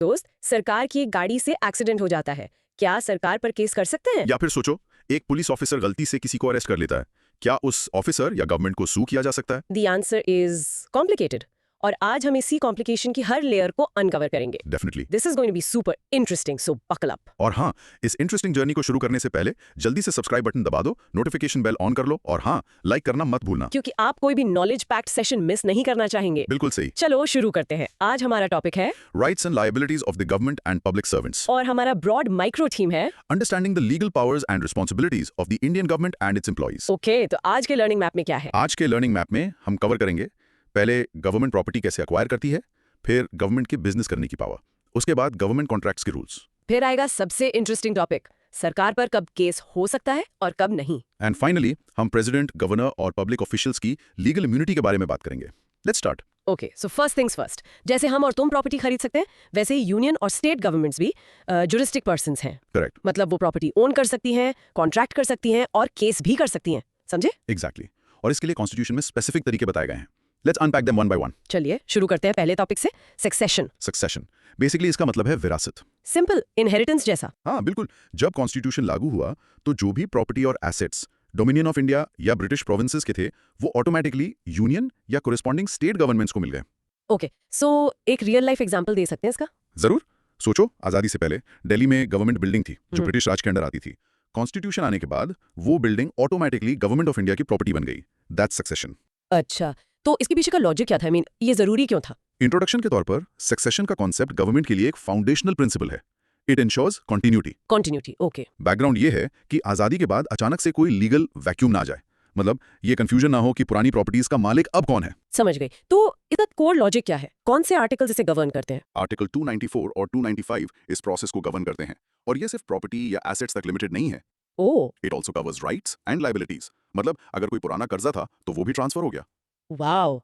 दोस्त, सरकार की एक गाड़ी से एक्सीडेंट हो जाता है, क्या सरकार पर केस कर सकते हैं? या फिर सोचो, एक पुलिस ऑफिसर गलती से किसी को अरेस्ट कर लेता है। क्या उस ऑफिसर या गवर्नमेंट को सू किया जा सकता है? द आंसर इज कॉम्प्लिकेटेड, और आज हम इसी कॉम्प्लिकेशन की हर लेयर को अनकवर करेंगे। Definitely. This is going to be super interesting, so buckle up. और हाँ, इस इंटरेस्टिंग जर्नी को शुरू करने से पहले जल्दी से सब्सक्राइब बटन दबा दो, नोटिफिकेशन बेल ऑन कर लो और हाँ, लाइक करना मत भूलना। क्योंकि आप कोई भी नॉलेज पैक्ड सेशन मिस नहीं करना चाहेंगे। बिल्कुल सही। चलो शुरू करते हैं। आज हमारा टॉपिक है rights and liabilities of the government and public servants. और हमारा ब्रॉड माइक्रो थीम है understanding the legal powers and responsibilities of the Indian government and it's employees. Okay, तो आज के लर्निंग मैप में क्या है? आज के लर्निंग मैप में हम कवर करेंगे पहले गवर्नमेंट प्रॉपर्टी कैसे अक्वायर करती है, फिर गवर्नमेंट की बिजनेस करने की पावर, उसके बाद गवर्नमेंट कॉन्ट्रैक्ट्स के रूल्स, फिर आएगा सबसे इंटरेस्टिंग टॉपिक, सरकार पर कब केस हो सकता है और कब नहीं। एंड फाइनली हम प्रेसिडेंट, गवर्नर और पब्लिक ऑफिशियल्स की लीगल इम्यूनिटी के बारे में बात करेंगे। Let's start. Okay, so first things first, जैसे हम और तुम प्रॉपर्टी खरीद सकते हैं, वैसे ही यूनियन और स्टेट गवर्नमेंट्स भी जुरिस्टिक पर्सन्स हैं। करेक्ट। मतलब वो प्रॉपर्टी ओन कर सकती हैं, कॉन्ट्रैक्ट कर सकती हैं और केस भी कर सकती हैं, समझे? एग्जैक्टली। और इसके लिए कॉन्स्टिट्यूशन में स्पेसिफिक तरीके बताए गए हैं। Let's unpack them one by one. चलिए शुरू करते हैं पहले टॉपिक से, सक्सेशन। सक्सेशन बेसिकली इसका मतलब है विरासत। सिंपल इनहेरिटेंस जैसा। हाँ बिल्कुल। जब कॉन्स्टिट्यूशन लागू हुआ तो जो भी प्रॉपर्टी और एसेट्स डोमिनियन ऑफ इंडिया या ब्रिटिश प्रोविंसेस के थे, वो ऑटोमेटिकली यूनियन या कोरिस्पॉन्डिंग स्टेट गवर्नमेंट्स को मिल गए। ओके, सो एक रियल लाइफ एग्जांपल दे सकते हैं इसका? जरूर। सोचो, आजादी से पहले दिल्ली में गवर्नमेंट बिल्डिंग थी जो ब्रिटिश राज के अंडर आती थी। कॉन्स्टिट्यूशन आने के बाद वो building automatically government of India की प्रॉपर्टी बन गई। That's succession. अच्छा, तो इसके पीछे का लॉजिक क्या था? आई मीन, ये जरूरी क्यों था? इंट्रोडक्शन के तौर पर सक्सेशन का कॉन्सेप्ट गवर्नमेंट के लिए एक फाउंडेशनल प्रिंसिपल है। It ensures continuity. Continuity, okay. Background ये है कि आजादी के बाद अचानक से कोई लीगल वैक्यूम ना आ जाए। मतलब ये कंफ्यूजन ना हो कि पुरानी प्रॉपर्टीज का मालिक अब कौन है। समझ गई। तो इसका कोर लॉजिक क्या है? कौन से आर्टिकल इसे गवर्न करते हैं? आर्टिकल 294 और 295 इस प्रोसेस को गवर्न करते हैं। और ये सिर्फ प्रॉपर्टी या एसेट्स तक लिमिटेड नहीं है। Oh, it also covers rights and liabilities. मतलब अगर कोई पुराना कर्जा था तो वो भी ट्रांसफर हो गया। वाओ,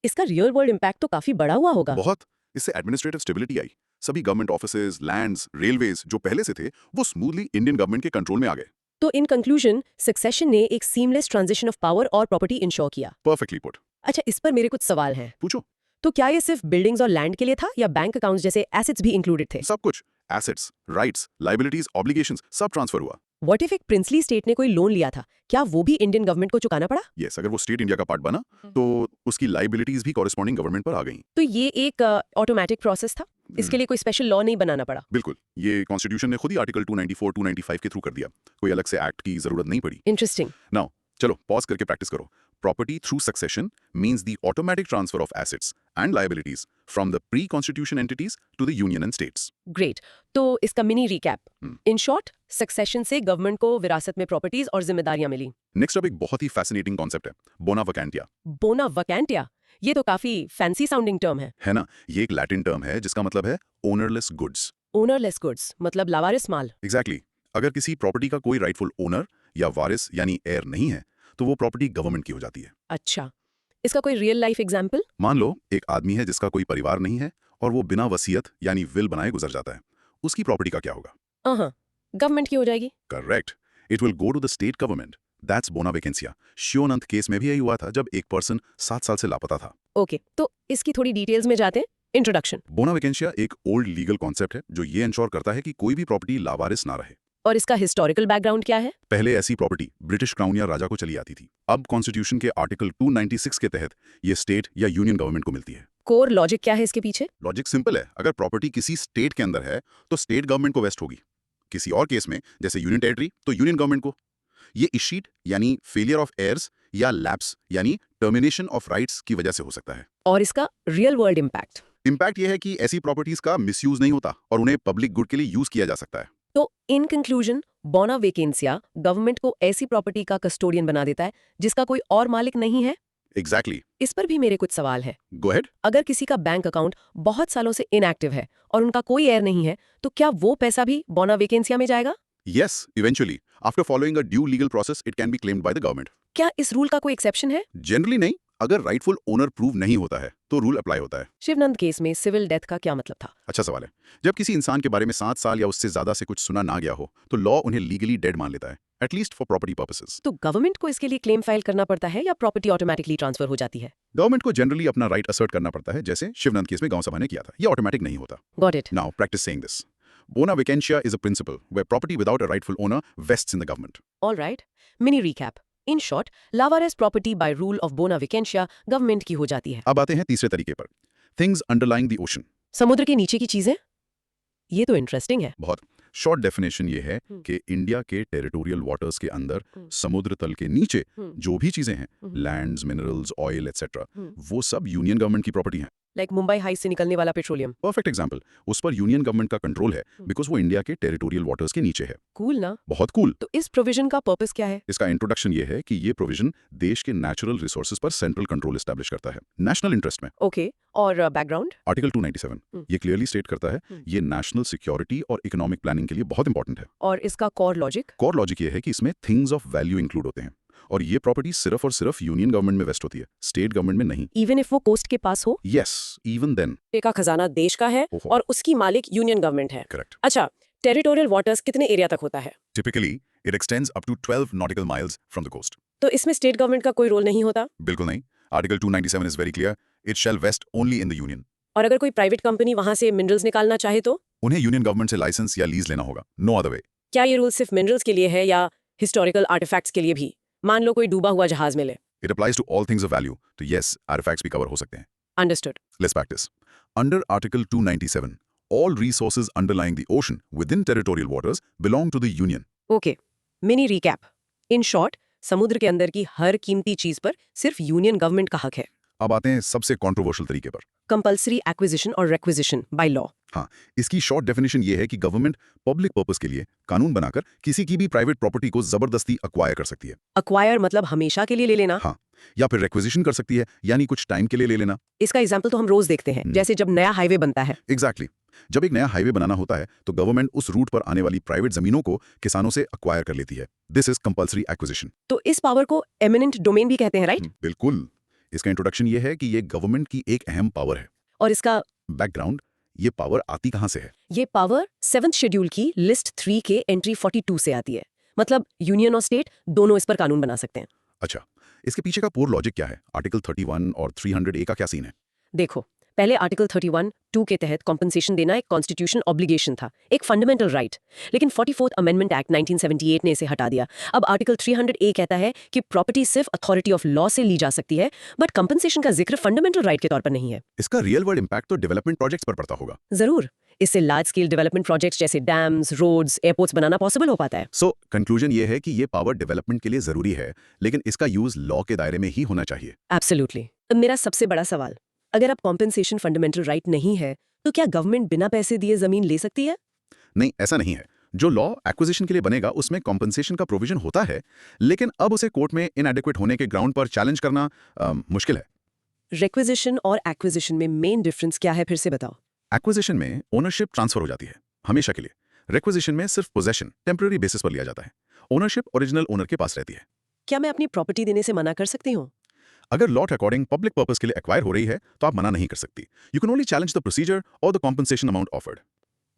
इसका रियल वर्ल्ड इम्पैक्ट तो काफी बड़ा हुआ होगा। बहुत। इससे एडमिनिस्ट्रेटिव स्टेबिलिटी आई। सभी गवर्नमेंट ऑफिसेज, लैंड्स, रेलवेज जो पहले से थे वो स्मूथली इंडियन गवर्नमेंट के कंट्रोल में आ गए। तो इन कंक्लूजन, सक्सेशन ने एक सीमलेस ट्रांजिशन ऑफ पावर और प्रॉपर्टी इंश्योर किया। Perfectly put. अच्छा, इस पर मेरे कुछ सवाल हैं। पूछो। तो क्या ये सिर्फ बिल्डिंग्स और लैंड के लिए था या बैंक अकाउंट्स जैसे एसेट्स भी इंक्लूडेड थे? सब कुछ। एसेट्स, राइट्स, लायबिलिटीज, ऑब्लिगेशंस सब ट्रांसफर हुआ। व्हाट इफ एक प्रिंसली स्टेट ने कोई लोन लिया था, क्या वो भी इंडियन गवर्नमेंट को चुकाना पड़ा? यस, अगर वो स्टेट इंडिया का पार्ट बना तो उसकी लायबिलिटीज भी कॉरेस्पॉन्डिंग गवर्नमेंट पर आ गई। तो ये एक ऑटोमेटिक प्रोसेस था, इसके लिए कोई स्पेशल लॉ नहीं बनाना पड़ा? बिल्कुल। ये कॉन्स्टिट्यूशन ने खुद ही आर्टिकल 294, 295 के थ्रू कर दिया। कोई अलग से एक्ट की जरूरत नहीं पड़ी। इंटरेस्टिंग। नाउ चलो पॉज करके प्रैक्टिस करो। Property through succession means the automatic transfer of assets and liabilities from the pre constitution entities to the union and states. Great. तो इसका mini recap. In short, succession से government को विरासत में properties और जिम्मेदारियां मिली। नेक्स्ट अब एक बहुत ही फैसिनेटिंग कॉन्सेप्ट है, बोना वैकेंटिया। बोना वैकेंटिया, ये तो काफी फैंसी साउंडिंग टर्म है ना? ये एक लैटिन टर्म है जिसका मतलब है ओनरलेस गुड्स। ओनरलेस गुड्स मतलब लावारिस माल। एग्जैक्टली। अगर किसी प्रॉपर्टी का कोई राइटफुल ओनर या वारिस यानी एयर नहीं है तो वो प्रॉपर्टी गवर्नमेंट की हो जाती है। अच्छा, इसका कोई रियल लाइफ एग्जांपल? मान लो एक आदमी है जिसका कोई परिवार नहीं है और वो बिना वसीयत यानी विल बनाए गुजर जाता है। उसकी प्रॉपर्टी का क्या होगा? गवर्नमेंट की हो जाएगी। Correct. It will go to the state government. That's bona vacantia. शिवनंत case में भी यही हुआ था जब एक पर्सन 7 साल से लापता था। ओके, तो इसकी थोड़ी डिटेल्स में जाते हैं। इंट्रोडक्शन। बोना वैकेंसिया एक ओल्ड लीगल कॉन्सेप्ट है जो ये इंश्योर करता है कि कोई भी प्रॉपर्टी लावारिस ना रहे। और इसका हिस्टोरिकल बैकग्राउंड क्या है? पहले ऐसी प्रॉपर्टी ब्रिटिश क्राउन या राजा को चली आती थी। अब कॉन्स्टिट्यूशन के आर्टिकल 296 के तहत ये स्टेट या यूनियन गवर्नमेंट को मिलती है। कोर लॉजिक क्या है इसके पीछे? लॉजिक सिंपल है। अगर प्रॉपर्टी किसी स्टेट के अंदर है तो स्टेट गवर्नमेंट को वेस्ट होगी। किसी और केस में जैसे यूनियन टेरिटरी तो यूनियन गवर्नमेंट को। ये इशीट यानी फेलियर ऑफ एयर्स या लैप्स यानी टर्मिनेशन ऑफ राइट्स की वजह से हो सकता है। और इसका रियल वर्ल्ड इम्पैक्ट? इम्पैक्ट ये है कि ऐसी प्रॉपर्टीज का मिसयूज नहीं होता और उन्हें पब्लिक गुड के लिए यूज किया जा सकता है। तो इन कंक्लूजन, बोना वैकेंसिया गवर्नमेंट को ऐसी प्रॉपर्टी का कस्टोडियन बना देता है जिसका कोई और मालिक नहीं है। एग्जैक्टली। इस पर भी मेरे कुछ सवाल है। Go ahead. अगर किसी का बैंक अकाउंट बहुत सालों से इनएक्टिव है और उनका कोई एयर नहीं है, तो क्या वो पैसा भी बोना वैकेंसिया में जाएगा? Yes, eventually after following a due legal process it can be claimed by the government. क्या इस रूल का कोई एक्सेप्शन है? जनरली नहीं। अगर राइटफुल ओनर प्रूव नहीं होता है तो रूल अप्लाई होता है। शिवनंद केस में सिविल डेथ का क्या मतलब था? अच्छा सवाल है। जब किसी इंसान के बारे में 7 साल या उससे ज्यादा से कुछ सुना ना गया हो तो लॉ उन्हें लीगली डेड मान लेता है। At least for property purposes. तो गवर्नमेंट को इसके लिए क्लेम फाइल करना पड़ता है या प्रॉपर्टी ऑटोमेटिकली ट्रांसफर हो जाती है? गवर्नमेंट को जनरली अपना राइट असर्ट करना पड़ता है, जैसे शिवनंद केस में गांव सभा ने किया था। ये ऑटोमेटिक नहीं होता। Got it. Now practice saying this. Bona vacantia is a principle where property without a rightful owner vests in the government. All right. Mini recap. In short, Lavares property by rule of bona vacantia government की हो जाती है। अब आते हैं तीसरे तरीके पर, things underlying the ocean. समुद्र के नीचे की चीजें? ये तो इंटरेस्टिंग है। बहुत शॉर्ट डेफिनेशन ये है कि इंडिया के टेरिटोरियल वाटर्स के अंदर समुद्र तल के नीचे जो भी चीजें हैं, लैंड्स, मिनरल्स, ऑयल एटसेट्रा, वो सब यूनियन गवर्नमेंट की प्रॉपर्टी हैं। लाइक मुंबई हाई से निकलने वाला पेट्रोलियम। Perfect example. उस पर यूनियन गवर्नमेंट का कंट्रोल है बिकॉज वो इंडिया के टेरिटोरियल वाटर्स के नीचे है। कूल ना? बहुत कूल। तो इस प्रोविजन का पर्पस क्या है? इसका इंट्रोडक्शन ये है कि ये प्रोविजन देश के नेचुरल रिसोर्सेज पर सेंट्रल कंट्रोल एस्टैब्लिश करता है नेशनल इंटरेस्ट में। ओके, और बैकग्राउंड? आर्टिकल 297 ये क्लियरली स्टेट करता है ये नेशनल सिक्योरिटी और इकोनॉमिक प्लानिंग के लिए बहुत इंपॉर्टेंट है। और इसका कोर लॉजिक? कोर लॉजिक ये है कि इसमें थिंग्स ऑफ वैल्यू इंक्लूड होते हैं और ये प्रॉपर्टी सिर्फ और सिर्फ यूनियन गवर्नमेंट में वेस्ट होती है, स्टेट गवर्नमेंट में नहीं। इवन इफ वो कोस्ट के पास हो? Yes, even then. का खजाना देश का है ओहो। और उसकी मालिक यूनियन गवर्नमेंट है। करेक्ट। अच्छा, टेरिटोरियल वाटर्स कितने एरिया तक होता है? Typically it extends up to 12 nautical miles from the coast. तो इसमें स्टेट गवर्नमेंट का कोई रोल नहीं होता? बिल्कुल नहीं। Article 297 is very clear, it shall vest only in the union. और अगर कोई प्राइवेट कंपनी वहां से मिनरल्स निकालना चाहे तो? उन्हें यूनियन गवर्नमेंट से लाइसेंस या लीज लेना होगा, नो अदर वे। क्या ये रूल सिर्फ मिनरल्स के लिए है या हिस्टोरिकल आर्टिफैक्ट्स के लिए भी? मान लो कोई डूबा हुआ जहाज मिले। It applies to all things of value, तो यस, आर्टिफैक्ट्स भी कवर हो सकते हैं। Understood. Let's practice. Under Article 297, all resources underlying the ocean within territorial waters belong to the Union. Okay, mini recap. In short, समुद्र के अंदर की हर कीमती चीज पर सिर्फ यूनियन गवर्नमेंट का हक है। अब आते हैं सबसे कंट्रोवर्शियल तरीके पर। कंपल्सरी एक्विजिशन और रिक्विजिशन बाय लॉ। हाँ, इसकी शॉर्ट डेफिनेशन ये है कि गवर्नमेंट पब्लिक पर्पस के लिए कानून बनाकर किसी की भी प्राइवेट प्रॉपर्टी को जबरदस्ती अक्वायर कर सकती है। अक्वायर मतलब हमेशा के लिए ले लेना? हाँ, या फिर रिक्विजिशन कर सकती है, यानी कुछ टाइम के लिए ले लेना। इसका एग्जाम्पल तो हम रोज देखते हैं, जैसे जब नया हाईवे बनता है। एग्जैक्टली। जब एक नया हाईवे बनाना होता है तो गवर्नमेंट उस रूट पर आने वाली प्राइवेट जमीनों को किसानों से अक्वायर कर लेती है। This is compulsory acquisition. तो इस पावर को एमिनेंट डोमेन भी कहते हैं, राइट? बिल्कुल। इसका इंट्रोडक्शन ये है कि ये गवर्नमेंट की एक अहम पावर है। और इसका बैकग्राउंड, ये पावर आती कहां से है? ये पावर 7th शेड्यूल की लिस्ट 3 के एंट्री 42 से आती है। मतलब यूनियन और स्टेट दोनों इस पर कानून बना सकते हैं। अच्छा, इसके पीछे का पूरा लॉजिक क्या है? आर्टिकल 31 और 300A का क्या सीन है? देखो, पहले आर्टिकल 31(2) के तहत कॉम्पनसेशन देना एक कॉन्स्टिट्यूशन ऑब्लिगेशन था, एक फंडामेंटल राइट। लेकिन 44th अमेंडमेंट एक्ट 1978 ने इसे हटा दिया। अब आर्टिकल 300A कहता है कि प्रॉपर्टी सिर्फ अथॉरिटी ऑफ लॉ से ली जा सकती है, बट कंपनसेशन का जिक्र फंडामेंटल राइट के तौर पर नहीं है। इसका रियल वर्ल्ड इंपैक्ट तो डेवलपमेंट प्रोजेक्ट्स पर पड़ता होगा। जरूर, इससे लार्ज स्केल डेवलपमेंट प्रोजेक्ट्स जैसे डैम्स, रोड्स, एयरपोर्ट्स बनाना पॉसिबल हो पाता है। सो कंक्लूजन ये है कि ये पावर डेवलपमेंट के लिए जरूरी है, लेकिन इसका यूज लॉ के दायरे में ही होना चाहिए। एब्सोल्युटली। मेरा सबसे बड़ा सवाल, अगर अब कॉम्पनसेशन फंडामेंटल राइट नहीं है, तो क्या गवर्नमेंट बिना पैसे दिए जमीन ले सकती है? नहीं, ऐसा नहीं है। जो लॉ एक्विजिशन के लिए बनेगा उसमें कॉम्पनसेशन का प्रोविजन होता है, लेकिन अब उसे कोर्ट में इनएडिक्वेट होने के ग्राउंड पर चैलेंज करना मुश्किल है। रिक्विजिशन और एक्विजिशन में मेन डिफरेंस क्या है, फिर से बताओ। एक्विजिशन में ओनरशिप ट्रांसफर हो जाती है हमेशा के लिए। रिक्विजिशन में सिर्फ पोजेशन टेम्पररी बेसिस पर लिया जाता है। ओनरशिप ओरिजिनल ओनर के पास रहती है। क्या मैं अपनी प्रॉपर्टी देने से मना कर सकती हूँ? अगर लॉ के अकॉर्डिंग पब्लिक पर्पस के लिए एक्वायर हो रही है तो आप मना नहीं कर सकती। You can only challenge the procedure और द कॉम्पनसेशन अमाउंट ऑफर्ड।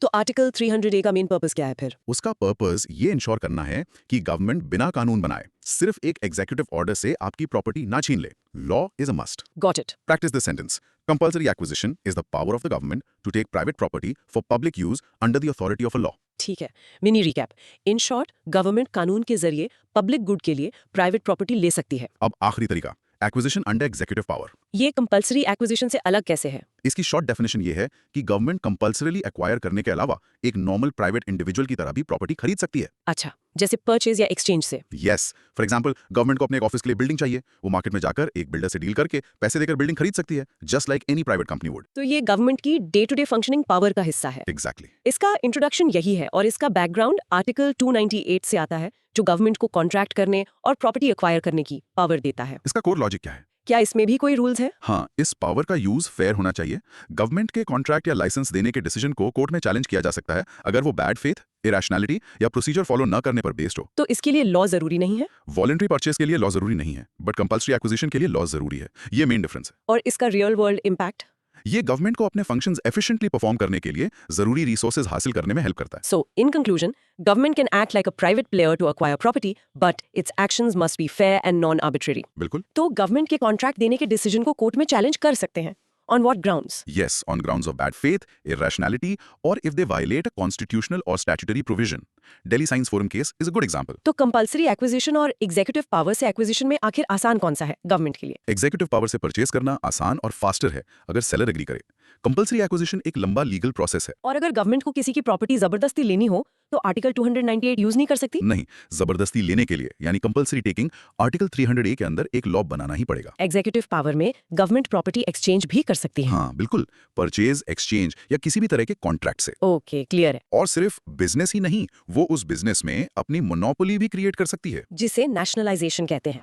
तो आर्टिकल 300A का मेन पर्पस क्या है फिर? उसका पर्पस ये इंश्योर करना है कि गवर्नमेंट बिना कानून बनाए सिर्फ एक एग्जीक्यूटिव ऑर्डर से आपकी प्रॉपर्टी ना छीन ले। Law is a must. Got it. Practice this sentence. Compulsory acquisition is the power of the government to take private property for public use under the authority of a law. ठीक है, mini recap. In short, government कानून के जरिए public good के लिए private property ले सकती है। अब आखिरी तरीका, एक्विजिशन अंडर एग्जीक्यूटिव पावर। ये कंपल्सरी एक्विजिशन से अलग कैसे है? इसकी शॉर्ट डेफिनेशन ये है कि गवर्नमेंट कंपल्सरीली एक्वायर करने के अलावा एक नॉर्मल प्राइवेट इंडिविजुअल की तरह भी प्रॉपर्टी खरीद सकती है। अच्छा, जैसे परचेज या एक्सचेंज से? यस, फॉर एग्जांपल गवर्नमेंट को अपने एक ऑफिस के लिए बिल्डिंग चाहिए, वो मार्केट में जाकर एक बिल्डर से डील करके पैसे देकर बिल्डिंग खरीद सकती है, just like any private company would. तो ये गवर्नमेंट की day to day functioning power का हिस्सा है। एग्जैक्टली। इसका इंट्रोडक्शन यही है और इसका बैकग्राउंड आर्टिकल 298 से आता है, जो गवर्नमेंट को कॉन्ट्रैक्ट करने और प्रॉपर्टी एक्वायर करने की पावर देता है। इसका कोर लॉजिक क्या है? क्या इसमें भी कोई रूल्स है? हाँ, इस पावर का यूज फेयर होना चाहिए। गवर्नमेंट के कॉन्ट्रैक्ट या लाइसेंस देने के डिसीजन को कोर्ट में चैलेंज किया जा सकता है अगर वो बैड फेथ, इरेशनैलिटी या प्रोसीजर फॉलो न करने पर बेस्ड हो। तो इसके लिए लॉ जरूरी नहीं है? वॉलंटरी परचेज के लिए लॉ जरूरी नहीं है, बट कंपल्सरी एक्विजिशन के लिए लॉ जरूरी है। ये मेन डिफरेंस है। और इसका रियल वर्ल्ड इम्पैक्ट? ये गवर्नमेंट को अपने फंक्शंस एफिशिएंटली परफॉर्म करने के लिए जरूरी रिसोर्सेज हासिल करने में हेल्प करता है। So, in conclusion, government can act like a private player to acquire property, but its actions must be fair and non-arbitrary. बिल्कुल। तो गवर्नमेंट के कॉन्ट्रैक्ट देने के डिसीजन को कोर्ट में चैलेंज कर सकते हैं। On what grounds? Yes, on grounds of bad faith, irrationality, or if they violate a constitutional or statutory provision. Delhi Science Forum case is a good example. तो compulsory acquisition और executive power से acquisition में आखिर आसान कौन सा है government के लिए? एग्जीक्यूटिव पावर से परचेज करना आसान और फास्टर है अगर सेलर एग्री करे। कंपल्सरी एक्विजिशन एक लंबा लीगल प्रोसेस है। और अगर गवर्नमेंट को किसी की प्रॉपर्टी जबरदस्ती लेनी हो तो आर्टिकल 298 यूज नहीं कर सकती? नहीं, जबरदस्ती लेने के लिए यानी कंपल्सरी टेकिंग आर्टिकल 300A के अंदर एक लॉ बनाना ही पड़ेगा। एग्जीक्यूटिव पावर में गवर्नमेंट प्रॉपर्टी एक्सचेंज भी कर सकती है। हाँ बिल्कुल, परचेज, एक्सचेंज या किसी भी तरह के कॉन्ट्रैक्ट से। ओके, क्लियर है। और सिर्फ बिजनेस ही नहीं, वो उस बिजनेस में अपनी मोनोपोली भी क्रिएट कर सकती है। जिसे नेशनलाइजेशन कहते हैं।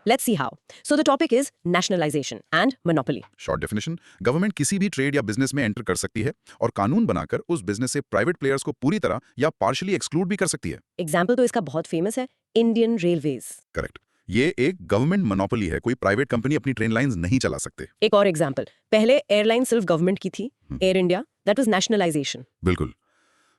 Let's see how. So the topic is nationalization and monopoly. Short definition, government किसी भी ट्रेड या बिजनेस में एंटर कर सकती है और कानून बनाकर उस बिजनेस से प्राइवेट प्लेयर्स को पूरी तरह या पार्शियली एक्सक्लूड भी कर सकती है। एग्जाम्पल तो इसका बहुत फेमस है, इंडियन रेलवेज। करेक्ट, ये एक गवर्नमेंट मोनोपोली है, कोई प्राइवेट कंपनी अपनी ट्रेन लाइंस नहीं चला सकते। एक और एग्जाम्पल, पहले एयरलाइन सिर्फ गवर्नमेंट की थी, air India, that was nationalisation. बिल्कुल।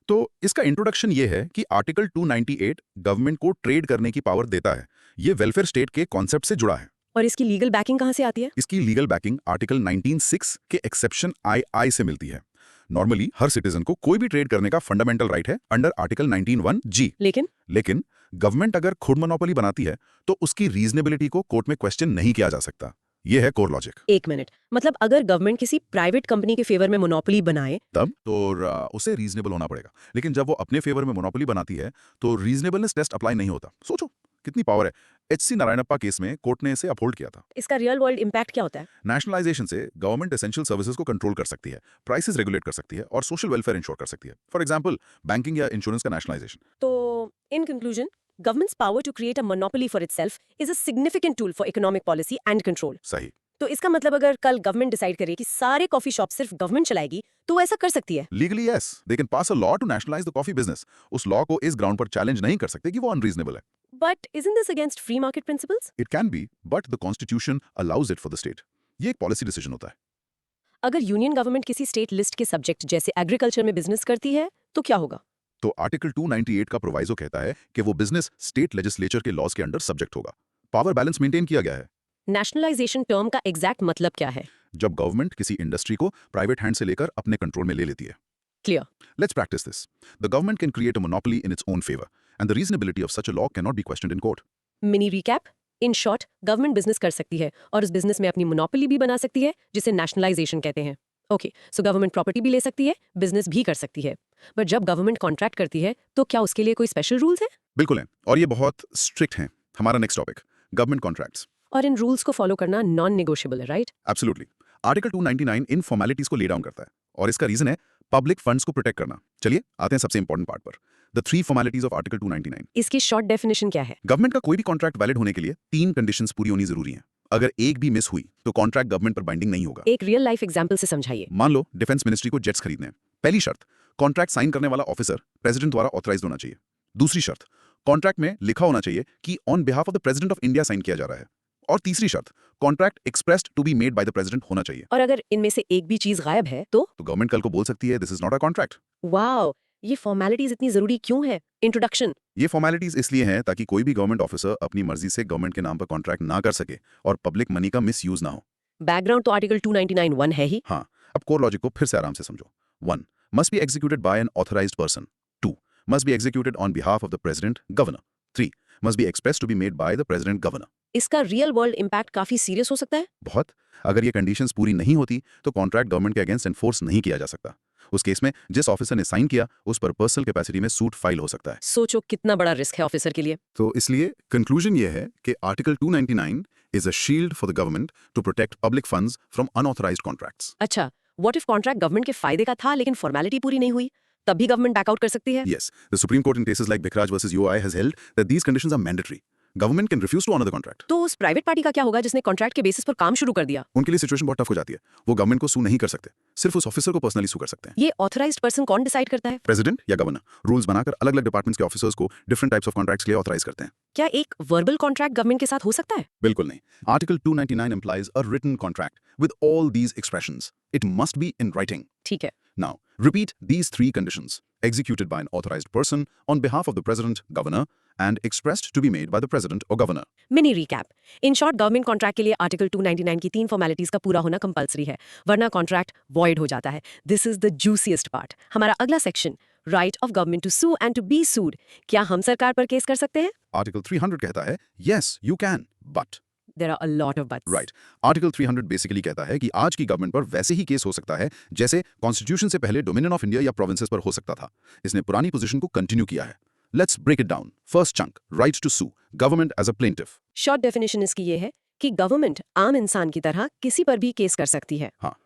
तो इसका इंट्रोडक्शन ये है कि आर्टिकल 298 गवर्नमेंट को ट्रेड करने की पावर देता है। ये वेलफेयर स्टेट के कॉन्सेप्ट से जुड़ा है। और इसकी लीगल बैकिंग कहाँ से आती है? इसकी लीगल बैकिंग आर्टिकल 19(6) के एक्सेप्शन II से मिलती है। नॉर्मली हर सिटीजन को कोई भी ट्रेड करने का फंडामेंटल राइट है अंडर आर्टिकल 19(1)G। लेकिन गवर्नमेंट अगर खुद मोनोपोली बनाती है तो उसकी रीजनेबिलिटी को कोर्ट में क्वेश्चन नहीं किया जा सकता। ये है कोर लॉजिक। एक मिनट, मतलब अगर गवर्नमेंट किसी प्राइवेट कंपनी के फेवर में मोनोपोली बनाए तब तो उसे रीजनेबल होना पड़ेगा, लेकिन जब वो अपने फेवर में मोनोपोली बनाती है तो रीजनेबलनेस टेस्ट अप्लाई नहीं होता। सोचो कितनी पावर है। HC नारायणप्पा केस में कोर्ट ने इसे अपहोल्ड किया था। इसका रियल वर्ल्ड इंपैक्ट क्या होता है? नेशनलाइजेशन से गवर्नमेंट एसेंशियल सर्विसेज को कंट्रोल कर सकती है, प्राइसेस रेगुलेट कर सकती है और सोशल वेलफेयर इंश्योर कर सकती है। फॉर एग्जांपल बैंकिंग या इंश्योरेंस का नेशनलाइजेशन। तो in conclusion, government's power to create a monopoly for itself is a significant tool for economic policy and control. सही। तो इसका मतलब अगर कल गवर्नमेंट डिसाइड करे कि सारे कॉफी शॉप सिर्फ गवर्नमेंट चलाएगी तो वो ऐसा कर सकती है? Legally yes, they can pass a law to nationalize the coffee business. उस लॉ को इस ग्राउंड पर चैलेंज नहीं कर सकते कि वो अनरीजनेबल है। But isn't this against free market principles? It can be, but the constitution allows it for the state. ये एक पॉलिसी डिसीजन होता है। अगर यूनियन गवर्नमेंट किसी स्टेट लिस्ट के सब्जेक्ट जैसे एग्रीकल्चर में बिजनेस करती है तो क्या होगा? तो आर्टिकल 298 का प्रोवाइजो कहता है कि वो बिजनेस स्टेट लेजिस्लेचर के लॉज के अंडर सब्जेक्ट होगा। पावर बैलेंस मेंटेन किया गया है। नेशनलाइजेशन टर्म का एग्जैक्ट मतलब क्या है? जब गवर्नमेंट किसी इंडस्ट्री को प्राइवेट हैंड से लेकर अपने कंट्रोल में ले लेती है। Clear. Let's practice this. The government can create a monopoly in its own favor, and the reasonability of such a law cannot be questioned in court. Mini recap, in short government business कर सकती है और उस business में अपनी monopoly भी बना सकती है जिसे नेशनलाइजेशन कहते हैं। ओके, सो गवर्नमेंट प्रॉपर्टी भी ले सकती है, बिजनेस भी कर सकती है, बट जब गवर्नमेंट कॉन्ट्रैक्ट करती है तो क्या उसके लिए कोई स्पेशल रूल्स हैं? बिल्कुल है, और ये बहुत स्ट्रिक्ट हैं। हमारा नेक्स्ट टॉपिक, गवर्नमेंट कॉन्ट्रैक्ट्स। और इन रूल्स को फॉलो करना नॉन नेगोशिएबल है, राइट? एब्सोल्युटली। आर्टिकल 299 इन फॉर्मेलिटीज को ले डाउन करता है और इसका रीजन है पब्लिक फंड्स को प्रोटेक्ट करना। चलिए आते हैं सबसे इंपॉर्टेंट पार्ट पर, द 3 फॉर्मेलिटीज ऑफ आर्टिकल 299। इसकी शॉर्ट डेफिनेशन क्या है? गवर्नमेंट का कोई भी कॉन्ट्रैक्ट वैलिड होने के लिए 3 कंडीशंस पूरी होनी जरूरी हैं। अगर एक भी मिस हुई तो कॉन्ट्रैक्ट गवर्नमेंट पर बाइंडिंग नहीं होगा। एक रियल लाइफ एग्जांपल से समझाइए। मान लो डिफेंस मिनिस्ट्री को जेट्स खरीदने हैं। पहली शर्त, कॉन्ट्रैक्ट साइन करने वाला ऑफिसर प्रेसिडेंट द्वारा ऑथराइज्ड होना चाहिए। दूसरी शर्त, कॉन्ट्रैक्ट में लिखा होना चाहिए कि on behalf of the president of India sign किया जा रहा है। और तीसरी शर्त, contract expressed to be made by the president होना चाहिए। और अगर इनमें से एक भी चीज गायब है तो गवर्नमेंट कल को बोल सकती है this is not a contract. Wow, ये फॉर्मेलिटीज इतनी जरूरी क्यों है? इंट्रोडक्शन। ये फॉर्मेलिटीज इसलिए हैं ताकि कोई भी गवर्नमेंट ऑफिसर अपनी मर्जी से गवर्नमेंट के नाम पर कॉन्ट्रैक्ट ना कर सके और पब्लिक मनी का मिसयूज ना हो। बैकग्राउंड तो आर्टिकल 299(1) है ही। हाँ, अब कोर लॉजिक को फिर से आराम से समझो। 1. Must be executed by an authorized person. 2. Must be executed on behalf of the president governor. 3. Must be expressed to be made by the president governor. इसका रियल वर्ल्ड इंपैक्ट काफी serious हो सकता है। बहुत। अगर ये कंडीशंस पूरी नहीं होती तो कॉन्ट्रैक्ट गवर्नमेंट के अगेंस्ट एनफोर्स नहीं किया जा सकता। उस केस में जिस ऑफिसर ने साइन किया उस पर पर्सनल कैपेसिटी में सूट फाइल हो सकता है। सोचो कितना बड़ा रिस्क है ऑफिसर के लिए। तो इसलिए कंक्लूजन ये है कि article 299 is a shield for the government to protect public funds from unauthorized contracts. अच्छा, व्हाट इफ कॉन्ट्रैक्ट गवर्नमेंट के फायदे का था लेकिन फॉर्मेलिटी पूरी नहीं हुई, तब भी गवर्नमेंट बैकआउट कर सकती है? Yes, the Supreme Court in cases like Bikhraj versus UI has held that these conditions are mandatory. Government can refuse to honour the contract. तो उस प्राइवेट पार्टी का क्या होगा जिसने कॉन्ट्रैक्ट के बेसिस पर काम शुरू कर दिया? उनके लिए सिचुएशन बहुत टफ हो जाती है। वो गवर्नमेंट को सू नहीं कर सकते, सिर्फ उस ऑफिसर को पर्सनली सू कर सकते हैं। ये ऑथराइज्ड पर्सन कौन डिसाइड करता है? प्रेसिडेंट या गवर्नर रूल्स बनाकर अलग अलग डिपार्टमेंट्स के ऑफिसर्स को डिफरेंट टाइप्स ऑफ कॉन्ट्रैक्ट्स के लिए ऑथराइज करते हैं। क्या एक वर्बल कॉन्ट्रैक्ट गवर्नमेंट के साथ हो सकता है? बिल्कुल नहीं। Article 299 implies a written contract with all these expressions. It must be in writing. ठीक है। Now, repeat these three conditions. Executed by an authorized person on behalf of the president, governor, and expressed to be made by the president or governor. Mini recap. In short, government contract के लिए article 299 की 3 formalities का पूरा होना compulsory है, वरना contract void हो जाता है। This is the juiciest part. हमारा अगला section, right of government to sue and to be sued. क्या हम सरकार पर केस कर सकते हैं? Article 300 कहता है, yes, you can, but. There are a lot of buts. Right. Article 300 basically कहता है कि आज की गवर्नमेंट पर वैसे ही केस हो सकता है जैसे कॉन्स्टिट्यूशन से पहले डोमिनियन ऑफ इंडिया या प्रोविंसेस पर हो सकता था। इसने पुरानी पोजीशन को कंटिन्यू किया है। Let's break it down. First chunk, right to sue. Government as a plaintiff. Short definition इसकी ये है कि गवर्नमेंट आम इंसान की तरह किसी पर भी केस कर सकती है। हाँ,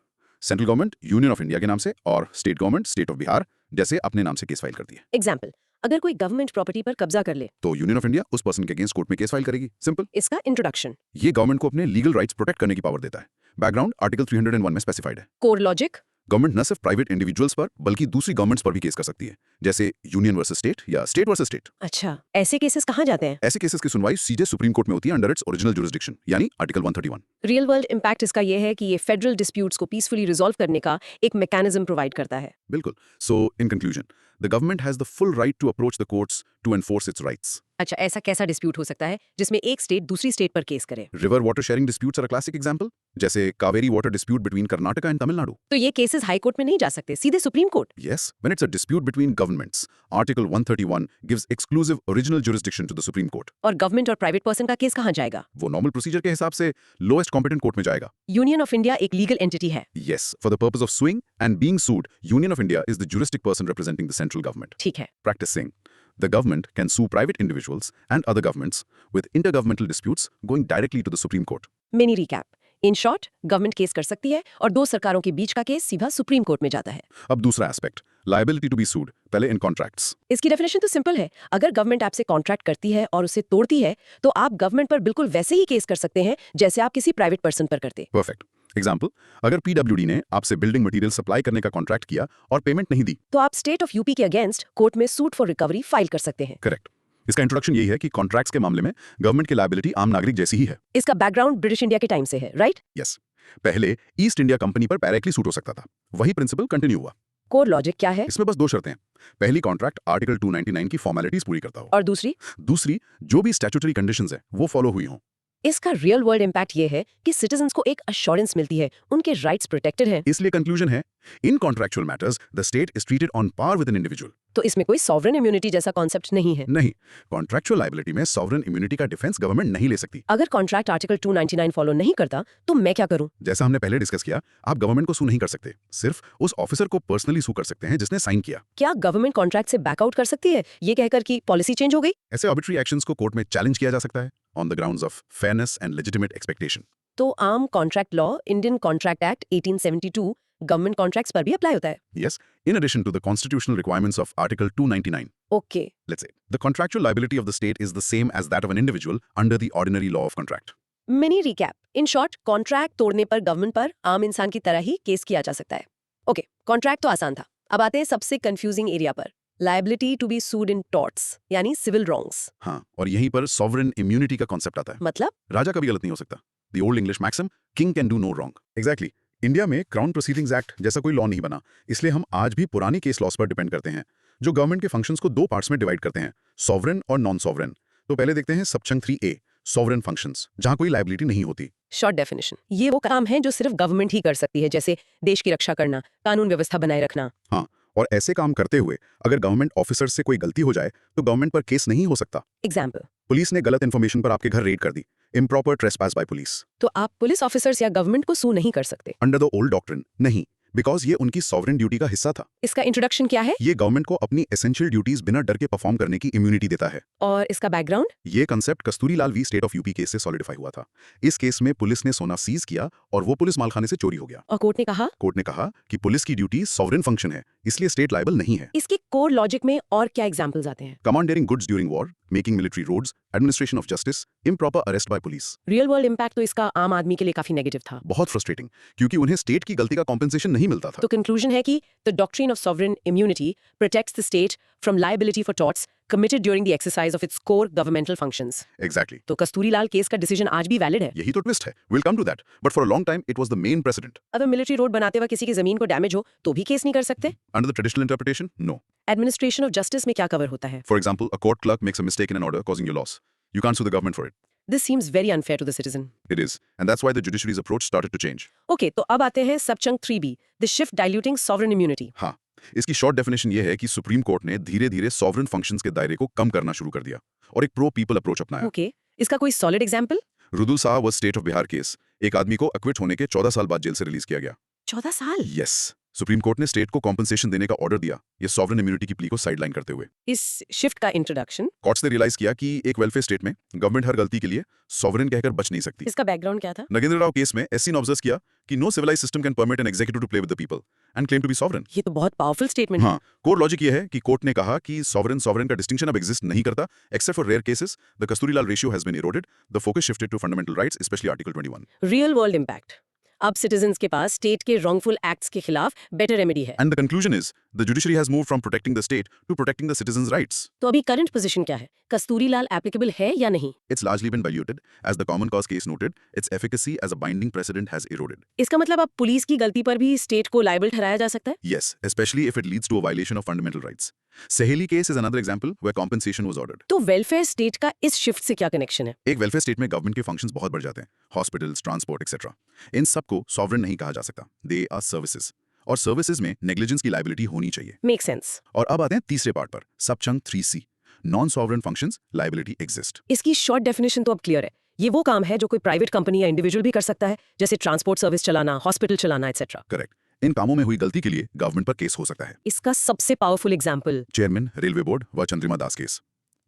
central government union of India के नाम से और state government state of Bihar जैसे अपने नाम से केस फाइल करती है। एग्जाम्पल, अगर कोई गवर्नमेंट प्रॉपर्टी पर कब्जा कर ले तो यूनियन ऑफ इंडिया उस पर्सन के अगेंस्ट कोर्ट में केस फाइल करेगी। सिंपल। इसका इंट्रोडक्शन। ये गवर्नमेंट को अपने लीगल राइट्स प्रोटेक्ट करने की पावर देता है। बैकग्राउंड आर्टिकल 301 में स्पेसिफाइड है। Core logic. गवर्नमेंट न सिर्फ प्राइवेट इंडिविजुअल्स पर बल्कि दूसरी गवर्नमेंट्स पर भी केस कर सकती है, जैसे यूनियन वर्सेस स्टेट या स्टेट वर्सेस स्टेट। अच्छा, ऐसे केसेस कहाँ जाते हैं? ऐसे केसेस की सुनवाई सीधे सुप्रीम कोर्ट में होती है अंडर इट्स ओरिजिनल जुरिस्डिक्शन, यानी आर्टिकल 131। रियल वर्ल्ड इम्पैक्ट इसका ये है कि ये फेडरल डिस्प्यूट्स को पीसफुली रिजॉल्व करने का एक मैकेनिज्म प्रोवाइड करता है। बिल्कुल। So in conclusion, the government has the full right to approach the courts to enforce its rights. अच्छा, ऐसा कैसा डिस्प्यूट हो सकता है जिसमें एक स्टेट दूसरी स्टेट पर केस करे? River water sharing disputes are a classic example, जैसे Kaveri water dispute between Karnataka and Tamil Nadu. तो ये केसेस हाई कोर्ट में नहीं जा सकते, सीधे supreme court? Yes, when it's a dispute between governments, Article 131 gives exclusive original jurisdiction to the Supreme Court. और government और प्राइवेट पर्सन का केस कहाँ जाएगा? वो नॉर्मल प्रोसीजर के हिसाब से लोएस्ट कॉम्पिटेंट कोर्ट में जाएगा। यूनियन ऑफ इंडिया एक लीगल एंटिटी है। Yes, for the purpose of suing and being sued, Union of India is the juristic person representing the central government. ठीक है। Practicing, the government can sue private individuals and other governments with intergovernmental disputes going directly to the Supreme Court. Mini recap. In short, government case कर सकती है और दो सरकारों के बीच का केस सीधा सुप्रीम कोर्ट में जाता है। अब दूसरा aspect, liability to be sued, पहले in contracts. इसकी डेफिनेशन तो सिंपल है। अगर गवर्नमेंट आपसे कॉन्ट्रैक्ट करती है और उसे तोड़ती है तो आप गवर्नमेंट पर बिल्कुल वैसे ही केस कर सकते हैं जैसे आप किसी प्राइवेट पर्सन पर करते। Perfect. एग्जाम्पल, अगर PWD ने आपसे बिल्डिंग मटेरियल सप्लाई करने का कॉन्ट्रैक्ट किया और पेमेंट नहीं दी, तो आप स्टेट ऑफ यूपी के अगेंस्ट कोर्ट में सूट फॉर रिकवरी फाइल कर सकते हैं। करेक्ट। इसका इंट्रोडक्शन यही है कि कॉन्ट्रैक्ट्स के मामले में गवर्नमेंट की लायबिलिटी आम नागरिक जैसी ही है। इसका बैकग्राउंड ब्रिटिश इंडिया के टाइम से है, राइट? यस, पहले ईस्ट इंडिया कंपनी पर डायरेक्टली सूट हो सकता था, वही प्रिंसिपल कंटिन्यू हुआ। कोर लॉजिक क्या है? इसमें बस दो शर्तें हैं। पहली, कॉन्ट्रैक्ट आर्टिकल 299 की फॉर्मेलिटीज पूरी करता हो, और दूसरी, जो भी स्टैट्यूटरी कंडीशंस हैं वो फॉलो हुई हों। इसका रियल वर्ल्ड इम्पैक्ट ये है कि सिटीजंस को एक अश्योरेंस मिलती है, उनके राइट्स प्रोटेक्टेड हैं। इसलिए कंक्लूजन है, in contractual matters the state is treated on par with an individual. तो इसमें कोई सॉवरेन इम्यूनिटी जैसा कॉन्सेप्ट नहीं है। नहीं, कॉन्ट्रैक्चुअल लायबिलिटी में सॉवरेन इम्यूनिटी का डिफेंस गवर्नमेंट नहीं ले सकती। अगर कॉन्ट्रैक्ट आर्टिकल 299 फॉलो नहीं करता तो मैं क्या करूं? जैसा हमने पहले डिस्कस किया, आप गवर्नमेंट को सू नहीं कर सकते, सिर्फ उस ऑफिसर को पर्सनली सू कर सकते हैं जिसने साइन किया। क्या गवर्नमेंट कॉन्ट्रैक्ट से बैकआउट कर सकती है ये कहकर कि पॉलिसी चेंज हो गई? ऐसे आर्बिट्री एक्शंस को कोर्ट में चैलेंज किया जा सकता है on the grounds of fairness and legitimate expectation. तो आम contract law, Indian contract act 1872 government contracts पर भी अप्लाई होता है। Yes, in addition to the constitutional requirements of Article 299. Okay. Let's say, the contractual liability of the state is the same as that of an individual under the ordinary law of contract. Mini recap. In short, contract तोड़ने पर government पर आम इंसान की तरह ही case किया जा सकता है। ओके, कॉन्ट्रैक्ट तो आसान था। अब आते हैं सबसे कंफ्यूजिंग एरिया पर, liability to be sued in torts, यानी सिविल रॉन्ग्स। हाँ, और यहीं पर sovereign immunity का कॉन्सेप्ट आता है। मतलब राजा का भी गलत नहीं हो सकता। The old English maxim, king can do no wrong. Exactly. India में क्राउन प्रोसीडिंग्स एक्ट जैसा कोई लॉ नहीं बना, इसलिए हम आज भी पुरानी केस लॉस पर डिपेंड करते हैं, जो गवर्नमेंट के फंक्शंस को दो पार्ट्स में डिवाइड करते हैं, सॉवरेन और नॉन सॉवरेन। तो पहले देखते हैं सबचंग 3A, सॉवरेन फंक्शंस, जहां कोई लायबिलिटी नहीं होती। शॉर्ट डेफिनेशन, ये वो काम है जो सिर्फ गवर्नमेंट ही कर सकती है, जैसे देश की रक्षा करना, कानून व्यवस्था बनाए रखना। हाँ, और ऐसे काम करते हुए अगर गवर्नमेंट ऑफिसर से कोई गलती हो जाए तो गवर्नमेंट पर केस नहीं हो सकता। एग्जाम्पल, पुलिस ने गलत इन्फॉर्मेशन पर आपके घर रेड कर दी, इम्प्रॉपर ट्रेसपास बाय पुलिस। तो आप पुलिस ऑफिसर्स या गवर्नमेंट को सू नहीं कर सकते। अंडर द ओल्ड डॉक्ट्रिन नहीं, बिकॉज ये उनकी सॉवरेन ड्यूटी का हिस्सा था। इसका इंट्रोडक्शन क्या है? ये गवर्नमेंट को अपनी एसेंशियल ड्यूटीज बिना डर के परफॉर्म करने की इम्यूनिटी देता है। और इसका बैकग्राउंड? ये concept Kasturilal v state of UP case से सॉलिडिफाई हुआ था। इस केस में पुलिस ने सोना सीज किया और वो पुलिस मालखाने से चोरी हो गया। और कोर्ट ने कहा कि पुलिस की ड्यूटी सॉवरेन फंक्शन है, इसलिए स्टेट लायबल नहीं है। इसके कोर लॉजिक में और क्या एग्जांपल्स आते हैं? Commandeering goods during war, making military roads, administration of justice, improper arrest by police. Real world impact तो इसका आम आदमी के लिए काफी नेगेटिव था। बहुत फ्रस्ट्रेटिंग, क्योंकि उन्हें स्टेट की गलती का कॉम्पेंसेशन नहीं मिलता था। तो कंक्लूजन है कि the doctrine of sovereign immunity protects the state from liability for torts committed during the exercise of its core governmental functions. Exactly, तो कस्तूरीलाल केस का डिसीजन आज भी वैलिड है। यही तो ट्विस्ट है। Will come to that, but for a long time it was the main president. अगर military road बनाते वक्त किसी की जमीन को डैमेज हो तो भी केस नहीं कर सकते। Under the traditional interpretation, no. Administration of justice में क्या कवर होता है? For example, a court clerk makes a mistake in an order causing you loss. You can't sue the government for it. This seems very unfair to the citizen. It is, and that's why the judiciary's approach started to change. Okay, तो अब आते हैं सबचंक 3B, the shift diluting sovereign immunity. हाँ, इसकी short definition ये है कि supreme court ने धीरे-धीरे सॉवरेन फंक्शंस के दायरे को कम करना शुरू कर दिया और एक प्रो पीपल अप्रोच अपनाया। Okay, इसका कोई solid example? Rudul Shah was state of Bihar case. एक आदमी को अक्विट होने के 14 साल बाद जेल से रिलीज किया गया। 14 साल? यस, सुप्रीम कोर्ट ने स्टेट को कॉम्पनसेशन देने का ऑर्डर दिया, ये सॉवरेन इम्यूनिटी की प्ली को साइडलाइन करते हुए। इस शिफ्ट का इंट्रोडक्शन? कोर्ट्स ने रियलाइज किया कि एक वेलफेयर स्टेट में गवर्नमेंट हर गलती के लिए सॉवरेन कहकर बच नहीं सकती। इसका बैकग्राउंड क्या था? नगेंद्र राव केस में एससी ने ऑब्जर्व किया कि no civilized system can permit an executive to play with the people and claim to be sovereign. ये तो बहुत पावरफुल स्टेटमेंट है। हाँ, कोर लॉजिक ये है कि कोर्ट ने कहा कि सॉवरेन सॉवरेन का डिस्टिंक्शन अब एग्जिस्ट नहीं करता except for rare cases. The Kasturilal ratio has been eroded, the focus shifted to fundamental rights, especially article 21। Real world impact, अब सिटीजंस के पास स्टेट के रॉन्गफुल एक्ट्स के खिलाफ बेटर रेमेडी है। And the conclusion is, the judiciary has moved from protecting the state to protecting the citizens' rights. तो अभी current position क्या है? कस्तूरीलाल एप्लीकेबल है या नहीं? It's largely been diluted, as the common cause case noted, its efficacy as a binding precedent has eroded. इसका मतलब अब पुलिस की गलती पर भी स्टेट को लायबल ठहराया जा सकता है? Yes, especially if it leads to a violation of fundamental rights. Saheli case is another example where compensation was ordered. तो वेलफेयर स्टेट का इस शिफ्ट से क्या कनेक्शन है? एक वेलफेयर स्टेट में गवर्नमेंट के फंक्शंस बहुत बढ़ जाते हैं, हॉस्पिटल्स, ट्रांसपोर्ट एक्सेट्रा। इन सबको सॉवरेन नहीं कहा जा सकता, दे आर सर्विसेज, और सर्विसेज में नेग्लिजेंस की लायबिलिटी होनी चाहिए। Make sense. और अब आते हैं तीसरे पार्ट पर, सबचंक 3C, non sovereign functions liability exist. इसकी शॉर्ट डेफिनेशन तो अब क्लियर है। ये वो काम है जो कोई प्राइवेट कंपनी या इंडिविजुअल भी कर सकता है, जैसे ट्रांसपोर्ट सर्विस चलाना, हॉस्पिटल चलाना एक्सेट्रा। करेक्ट, इन कामों में हुई गलती के लिए गवर्नमेंट पर केस हो सकता है। इसका सबसे powerful example chairman railway board व चंद्रिमा दास केस।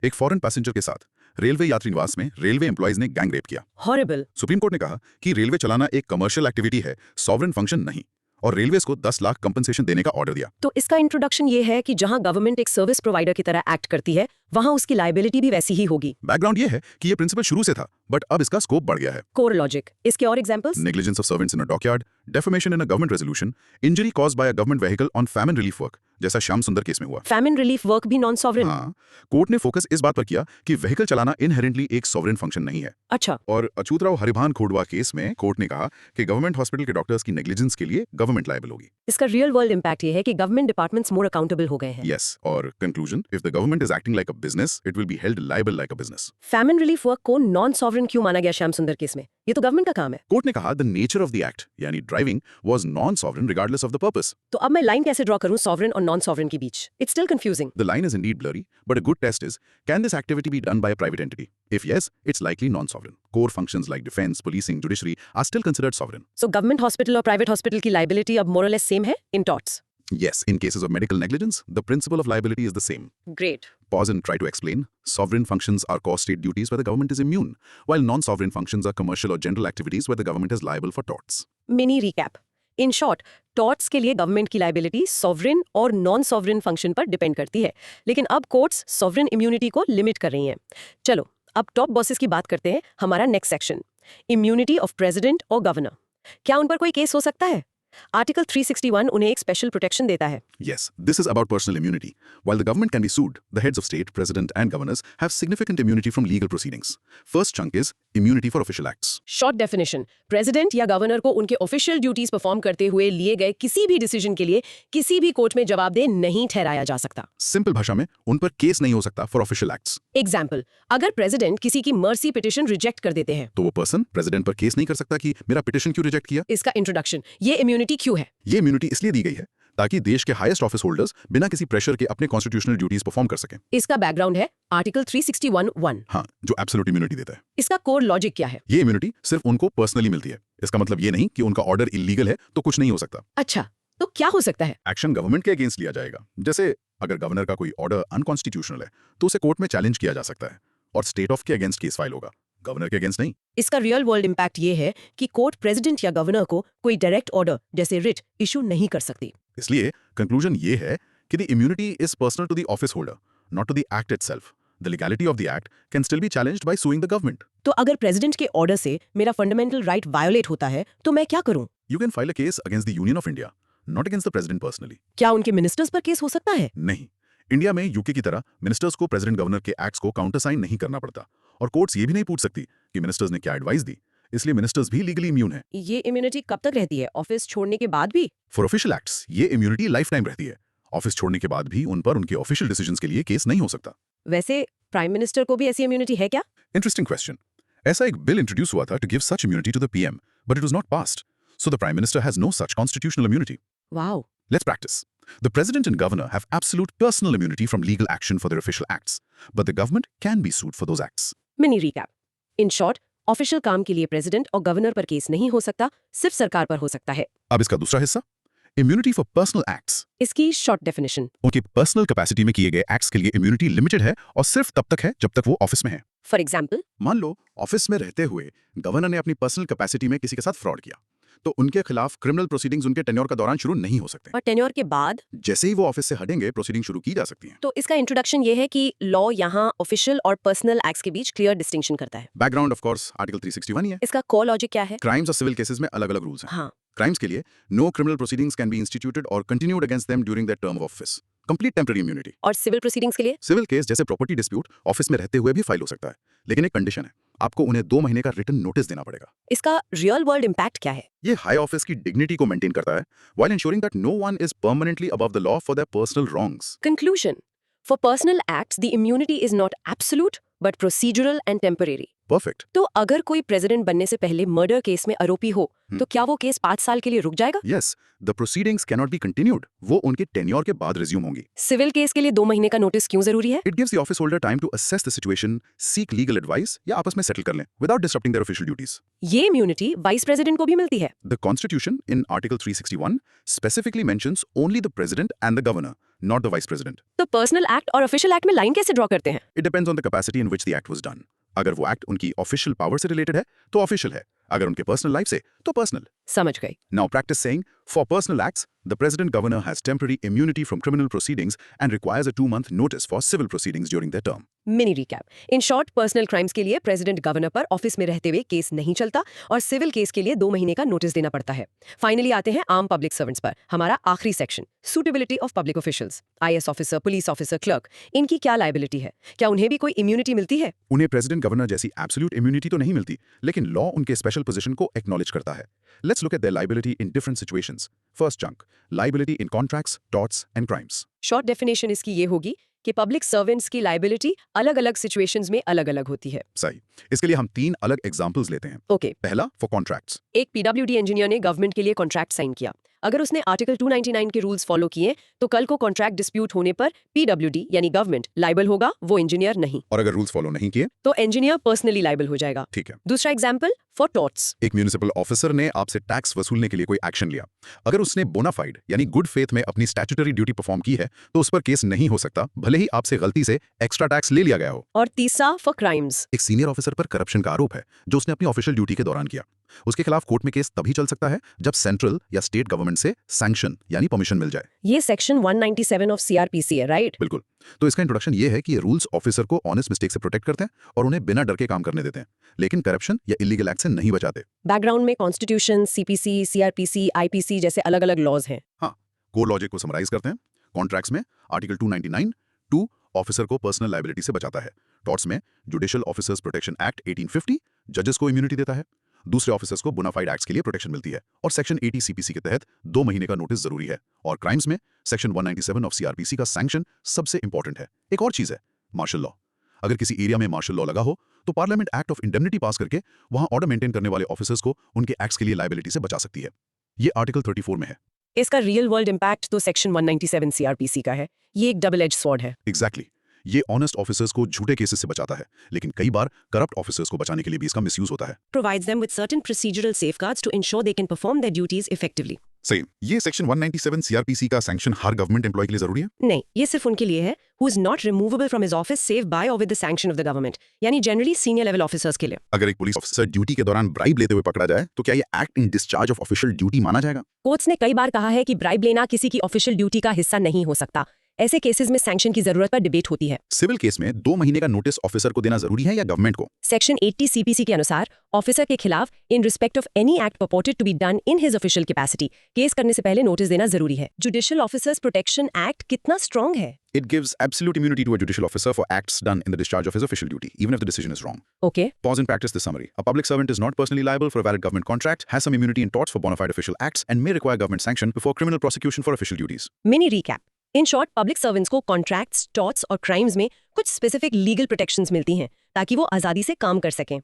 एक फॉरेन पैसेंजर के साथ रेलवे यात्री निवास में रेलवे एम्प्लॉइज ने गैंग रेप किया। हॉरिबल। सुप्रीम कोर्ट ने कहा कि रेलवे चलाना एक कमर्शियल एक्टिविटी है, सॉवरेन फंक्शन नहीं, और रेलवेज को 10 लाख कंपनसेशन देने का ऑर्डर दिया। तो इसका इंट्रोडक्शन ये है कि जहां गवर्नमेंट एक सर्विस प्रोवाइडर की तरह एक्ट करती है, वहां उसकी लायबिलिटी भी वैसी ही होगी। बैकग्राउंड ये है कि ये प्रिंसिपल शुरू से था, बट अब इसका स्कोप बढ़ गया है। कोर लॉजिक, इसके और examples? Negligence of servants in a dockyard, defamation in a government resolution, injury caused by a government vehicle on famine relief work, जैसा श्याम सुंदर केस में हुआ। फैमिन रिलीफ वर्क भी नॉन सॉवरेन? हाँ, कोर्ट ने focus इस बात पर किया कि व्हीकल चलाना इनहेरेंटली एक सॉवरेन फंक्शन नहीं है। अच्छा। और अछूतराव हरिभान खोडवा केस में कोर्ट ने कहा कि गवर्नमेंट हॉस्पिटल के डॉक्टर्स की नेग्लिजेंस के लिए गवर्नमेंट लायबल होगी। इसका रियल वर्ल्ड इम्पैक्ट ये है कि गवर्नमेंट डिपार्टमेंट्स मोर अकाउंटेबल हो गए हैं। यस, और conclusion, if the government is acting like a business, it will be held liable like a business. Famine relief work को नॉन सॉवरेन क्यों माना गया श्याम सुंदर केस में? ये तो गवर्नमेंट का काम है। कोर्ट ने कहा the nature of the act, यानी driving, was non sovereign regardless of the purpose. तो अब मैं लाइन कैसे ड्रॉ करूं सॉवरेन और नॉन सॉवरेन के बीच? It's still confusing. The line is indeed blurry, but a good test is, can this activity be done by a private entity? If yes, it's likely non-sovereign. Core functions like defense, policing, judiciary are still considered sovereign. So government hospital और private hospital की liability अब मोर और less same है इन thoughts? Yes, in cases of medical negligence, the principle of liability is the same. Great. Pause and try to explain. Sovereign functions are core state duties where the government is immune, while non-sovereign functions are commercial or general activities where the government is liable for torts. Mini recap. In short, torts के लिए government की liability sovereign और non sovereign function पर depend करती है, लेकिन अब courts sovereign immunity को लिमिट कर रही हैं। चलो अब टॉप बॉसेस की बात करते हैं, हमारा next section, immunity of president और गवर्नर। क्या उन पर कोई केस हो सकता है? आर्टिकल 361 उन्हें एक स्पेशल प्रोटेक्शन देता है। Yes, this is about personal immunity. While the government can be sued, the heads of state, president, and governors have significant immunity from legal proceedings. First chunk is immunity for official acts. Short definition, president या governor को उनके official duties perform करते हुए लिए गए किसी भी decision के लिए किसी भी कोर्ट में जवाबदेह नहीं ठहराया जा सकता। सिंपल भाषा में, उन पर केस नहीं हो सकता फॉर ऑफिशियल एक्ट्स। एग्जाम्पल, अगर प्रेसिडेंट किसी की मर्सी पिटिशन रिजेक्ट कर देते हैं, तो वो पर्सन प्रेसिडेंट पर केस नहीं कर सकता कि मेरा पिटिशन क्यों रिजेक्ट किया। इसका इंट्रोडक्शन, ये इम्यूनिटी क्यों है? ये इम्यूनिटी इसलिए दी गई है ताकि देश के हाईएस्ट ऑफिस होल्डर्स बिना किसी प्रेशर के अपने कॉन्स्टिट्यूशनल ड्यूटीज परफॉर्म कर सकें। इसका बैकग्राउंड है आर्टिकल 361(1). हाँ, जो एब्सोल्यूट इम्यूनिटी देता है। इसका कोर लॉजिक क्या है? ये इम्यूनिटी सिर्फ उनको पर्सनली मिलती है। इसका मतलब ये नहीं कि उनका ऑर्डर इलीगल है तो कुछ नहीं हो सकता। अच्छा, तो क्या हो सकता है? एक्शन गवर्नमेंट के अगेंस्ट लिया जाएगा। जैसे अगर गवर्नर का कोई ऑर्डर अनकॉन्स्टिट्यूशनल है तो उसे कोर्ट में चैलेंज किया जा सकता है, और स्टेट ऑफ के अगेंस्ट केस फाइल होगा, गवर्नर के अगेंस्ट नहीं। इसका रियल वर्ल्ड इम्पैक्ट ये है कि कोर्ट प्रेसिडेंट या गवर्नर को कोई डायरेक्ट ऑर्डर जैसे रिट इशू नहीं कर सकती। इसलिए कंक्लूजन ये है कि the immunity is personal to the office holder, not to the act itself. the legality of the act can still be challenged by suing the government. तो अगर प्रेसिडेंट के ऑर्डर से मेरा फंडामेंटल राइट वायोलेट होता है तो मैं क्या करूं? You can file a case against the Union of India, not against the president personally. क्या उनके मिनिस्टर्स पर केस हो सकता है? नहीं, इंडिया में यूके की तरह मिनिस्टर्स को प्रेसिडेंट गवर्नर के एक्ट्स को काउंटर साइन नहीं करना पड़ता, और कोर्ट्स ये भी नहीं पूछ सकती कि मिनिस्टर्स ने क्या एडवाइस दी, इसलिए मिनिस्टर्स भी लीगली इम्यून है। ये इम्यूनिटी कब तक रहती है? ऑफिस छोड़ने के बाद भी? फॉर ऑफिशियल एक्ट्स ये इम्यूनिटी लाइफ टाइम रहती है। ऑफिस छोड़ने के बाद भी उन पर उनके ऑफिशियल डिसीजंस के लिए केस नहीं हो सकता। वैसे प्राइम मिनिस्टर को भी ऐसी इम्यूनिटी है क्या? Interesting question. ऐसा एक बिल इंट्रोड्यूस हुआ था to give such immunity to the PM, but it was not passed, so the prime minister has no such constitutional immunity. Wow. Let's practice. The president and governor have absolute personal immunity from legal action for their official acts, but the government can be sued for those acts. Mini recap. In short, official काम के लिए president और governor पर case नहीं हो सकता, सिर्फ सरकार पर हो सकता है। अब इसका दूसरा हिस्सा, immunity for personal acts. इसकी शॉर्ट डेफिनेशन। उनकी पर्सनल कैपेसिटी में किए गए एक्ट्स के लिए इम्यूनिटी लिमिटेड है और सिर्फ तब तक है जब तक वो ऑफिस में है। फॉर एग्जाम्पल, मान लो ऑफिस में रहते हुए गवर्नर ने अपनी पर्सनल कैपेसिटी में किसी के साथ फ्रॉड किया, तो उनके खिलाफ क्रिमिनल प्रोसीडिंग्स उनके टेन्योर का दौरान शुरू नहीं हो सकते। और टेन्योर के बाद जैसे ही वो ऑफिस से हटेंगे, प्रोसीडिंग शुरू की जा सकती हैं। तो इसका इंट्रोडक्शन ये है कि लॉ यहाँ ऑफिशियल और पर्सनल एक्ट्स के बीच क्लियर डिस्टिंक्शन करता है। बैकग्राउंड ऑफ कोर्स आर्टिकल 361 ही है। इसका कोर लॉजिक क्या है? क्राइम्स और सिविल केसेस में अलग-अलग रूल्स हैं। हाँ, क्राइम्स के लिए no criminal proceedings can be instituted और continued against them during their term of office. Complete temporary immunity. और सिविल प्रोसीडिंग्स के लिए सिविल केस जैसे प्रॉपर्टी डिस्प्यूट ऑफिस में रहते हुए भी फाइल हो सकता है, लेकिन एक कंडीशन है, आपको उन्हें 2 महीने का रिटन नोटिस देना पड़ेगा। इसका रियल वर्ल्ड इम्पैक्ट क्या है? ये हाई ऑफिस की डिग्निटी को मेंटेन करता है, while ensuring that no one is permanently above the law for their personal wrongs. Conclusion. For personal acts, the immunity is not absolute but procedural and temporary. Perfect. तो अगर कोई president बनने से पहले murder case में आरोपी हो, तो क्या वो केस 5 साल के लिए रुक जाएगा? Yes, the proceedings cannot be continued. वो उनके टेन्योर के बाद रिज्यूम होंगी। सिविल केस के लिए 2 महीने का नोटिस क्यों जरूरी है? It gives the office holder time to assess the situation, seek legal advice या आपस में सेटल कर लें without disrupting their official duties. ये इम्यूनिटी वाइस प्रेसिडेंट को भी मिलती है। The Constitution in Article 361 specifically mentions only the president and the governor, not the vice president. तो पर्सनल एक्ट और ऑफिशियल एक्ट में लाइन कैसे ड्रॉ करते हैं? It depends on the capacity in which the act was done. अगर वो act उनकी official power से रिलेटेड है तो ऑफिशियल है, अगर उनके पर्सनल लाइफ से तो पर्सनल। समझ गई। Now practice saying, for personal acts, the president governor has temporary immunity from criminal proceedings and requires a 2-month notice for civil proceedings during their term. Mini recap. In short, personal crimes के लिए president governor पर office में रहते हुए case नहीं चलता और civil case के लिए 2 महीने का नोटिस देना पड़ता है। फाइनली आते हैं आम पब्लिक सर्वेंट्स पर, हमारा आखिरी section, suitability of public officials. IAS officer, police officer, clerk, इनकी क्या लायबिलिटी है? क्या उन्हें भी कोई इम्यूनिटी मिलती है? उन्हें प्रेसिडेंट गवर्नर जैसी एब्सोल्यूट इम्यूनिटी तो नहीं मिलती, लेकिन लॉ उनके स्पेशल पोजीशन को एक्नॉलेज करता है। Let's look at their liability in different situations. First chunk, liability in contracts, torts and crimes. Short definition इसकी ये होगी कि पब्लिक सर्वेंट्स की लायबिलिटी अलग-अलग सिचुएशंस में अलग-अलग होती है। सही। इसके लिए हम 3 अलग एग्जांपल्स लेते हैं। ओके। पहला, फॉर कॉन्ट्रैक्ट्स। एक पीडब्ल्यूडी इंजीनियर ने गवर्नमेंट के लिए कॉन्ट्रैक्ट साइन किया। अगर उसने आर्टिकल 299 के रूल्स फॉलो किए तो कल को कॉन्ट्रैक्ट डिस्प्यूट होने पर पीडब्ल्यूडी यानी गवर्नमेंट लायबल होगा, वो इंजीनियर नहीं। और अगर रूल्स फॉलो नहीं किए तो इंजीनियर पर्सनली लायबल हो जाएगा। ठीक है। दूसरा एग्जांपल, फॉर टॉर्ट्स। एक म्यूनिसिपल ऑफिसर ने आपसे टैक्स वसूलने के लिए कोई एक्शन लिया। अगर उसने बोनाफाइड यानी गुड फेथ में अपनी स्टैट्यूटरी ड्यूटी परफॉर्म की है तो उस पर केस नहीं हो सकता, भले ही आपसे गलती से एक्स्ट्रा टैक्स ले लिया गया हो। और तीसरा, फॉर क्राइम्स। एक सीनियर ऑफिसर पर करप्शन का आरोप है जो उसने अपनी ऑफिशियल ड्यूटी के दौरान किया। उसके खिलाफ कोर्ट में केस तभी चल सकता है जब सेंट्रल या स्टेट गवर्नमेंट से सैंक्शन यानी परमिशन मिल जाए। ये सेक्शन 197 ऑफ सीआरपीसी है, राइट? बिल्कुल। तो इसका इंट्रोडक्शन ये है कि ये रूल्स ऑफिसर को ऑनेस्ट मिस्टेक से प्रोटेक्ट करते हैं और उन्हें बिना डर के काम करने देते हैं, लेकिन करप्शन या इलीगल एक्ट से नहीं बचाते। बैकग्राउंड में कॉन्स्टिट्यूशन, सीपीसी, सीआरपीसी, आईपीसी जैसे अलग-अलग लॉज हैं। हाँ, कोर लॉजिक को समराइज करते हैं। कॉन्ट्रैक्ट्स में आर्टिकल 299 2 ऑफिसर को पर्सनल लायबिलिटी से बचाता है। टॉर्ट्स में जुडिशियल ऑफिसर्स प्रोटेक्शन एक्ट 1850 जजेस को इम्यूनिटी देता है। दूसरे ऑफिसर्स को बोनाफाइड एक्ट्स के लिए प्रोटेक्शन मिलती है और सेक्शन 80 सीपीसी के तहत 2 महीने का नोटिस जरूरी है। और क्राइम्स में सेक्शन 197 ऑफ सीआरपीसी का सैंक्शन सबसे इंपॉर्टेंट है। एक और चीज है, मार्शल लॉ। अगर किसी एरिया में मार्शल लॉ लगा हो तो पार्लियामेंट एक्ट ऑफ इंडेमनिटी पास करके वहां ऑर्डर मेंटेन करने वाले ऑफिसर्स को उनके एक्ट्स के लिए लायबिलिटी से बचा सकती है। ये आर्टिकल 34 में है। इसका रियल वर्ल्ड इम्पैक्ट तो सेक्शन 197 सीआरपीसी का है। ये एक डबल एज स्वॉर्ड है। एग्जैक्टली। ये ऑनेस्ट ऑफिसर्स को झूठे केसेस से बचाता है, लेकिन कई बार करप्ट ऑफिसर्स को बचाने के लिए भी इसका मिसयूज होता है। Provides them with certain procedural safeguards to ensure they can perform their duties effectively. सही। ये सेक्शन 197 सीआरपीसी का सैंक्शन हर गवर्नमेंट एम्प्लॉय के लिए जरूरी है? नहीं, ये सिर्फ उनके लिए है who is not removable from his office save by or with the sanction of the government, यानी जनरली सीनियर लेवल ऑफिसर्स के लिए। अगर एक पुलिस ऑफिसर ड्यूटी के दौरान ब्राइब लेते हुए पकड़ा जाए तो क्या ये act in discharge of official duty माना जाएगा? कोर्ट्स ने कई बार कहा है कि ब्राइब लेना किसी की ऑफिशियल ड्यूटी का हिस्सा नहीं हो सकता। ऐसे केसेस में सैंक्शन की जरूरत पर डिबेट होती है। सिविल केस में 2 महीने का नोटिस ऑफिसर को देना जरूरी है या गवर्नमेंट को? सेक्शन 80 सीपीसी के अनुसार ऑफिसर के खिलाफ in respect of any act purported to be done in his official capacity case करने से पहले नोटिस देना जरूरी है। जुडिशियल ऑफिसर्स प्रोटेक्शन एक्ट कितना स्ट्रांग है? It gives absolute immunity to a judicial officer for acts done in the discharge of his official duty, even if the decision is wrong. Okay Pause and practice this summary. A public servant is not personally liable for a valid government contract, has some immunity in torts for bona fide official acts, and may require government sanction before criminal prosecution for official duties. Mini recap. In short public servants को contracts, torts और crimes में कुछ specific legal protections मिलती हैं ताकि वो आजादी से काम कर सकें।